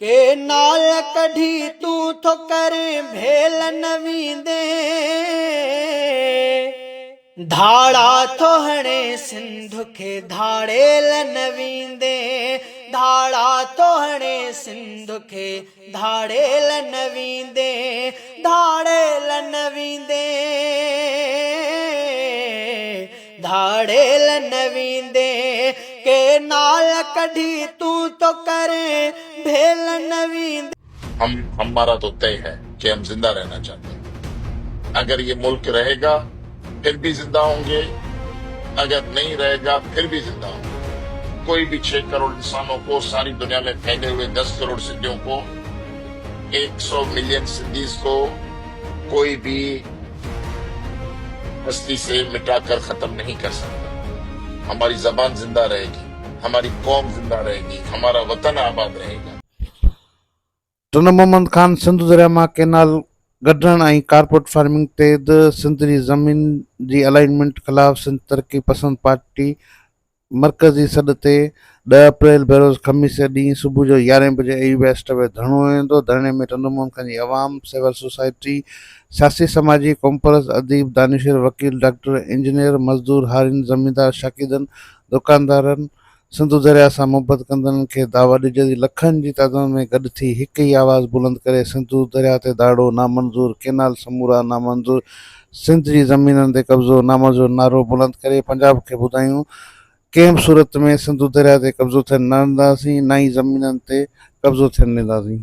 के नाल कढ़ी तू थो करे भेल नवींदे धाड़ा थो हणे सिंध खे धाड़ेल नवींदे धाड़ा थो हणे सिंध खे धाड़ेल नवींदे धाड़ेल नवींदे धाड़ेल नवींदे के नाल कढ़ी तू तो करे भेल नवींदे। हमारा तो तय है कि हम जिंदा रहना चाहते हैं। अगर ये मुल्क रहेगा फिर भी जिंदा होंगे, अगर नहीं रहेगा फिर भी जिंदा होंगे। कोई भी 6 करोड़ इंसानों को, सारी दुनिया में फैले हुए 10 करोड़ सिंधियों को, 100 मिलियन सिंधीज को कोई भी हस्ती से मिटाकर खत्म नहीं कर सकता। हमारी जबान जिंदा रहेगी, हमारी कौम जिंदा रहेगी, हमारा वतन आबाद रहेगा। टन मोहम्मद खान सिंधु दरिया मां केनाल गढण ऐं कारपोरेट फार्मिंग ते सिंध जी ज़मीन जी अलाइनमेंट ख़िलाफ़ सिंध तरक़ी पसंद पार्टी मरकज़ी सॾ ते 10 अप्रैल बरोज़ ख़मीस ॾींहुं सुबुह जो 11 बजे AUB स्टॉप में धरणो वेंदो। धरणे में टन मोहम्मद खान जी अवाम, सिविल सोसाइटी, सियासी समाजी कॉम्पलेक्स, अदीब, दानिशवर, वकील, डॉक्टर, इंजीनियर, मज़दूर, हारिन, ज़मींदार, शाकिदन, दुकानदारनि, सिंधु दरिया सां मुहबत कंदड़नि खे दावा ॾिजे थी। लखनि जी तादाद में गॾु थी हिक ई आवाज़ बुलंद करे सिंधु दरिया ते दाड़ो नामंज़ूर, केनाल समूरा नामंज़ूर, सिंध जी ज़मीननि ते कब्ज़ो नामंज़ूर नारो बुलंद करे पंजाब खे ॿुधायूं कंहिं बि सूरत में सिंधु दरिया ते कब्ज़ो थियण न ॾींदासीं, न ई ज़मीननि ते कब्ज़ो थियण ॾींदासीं।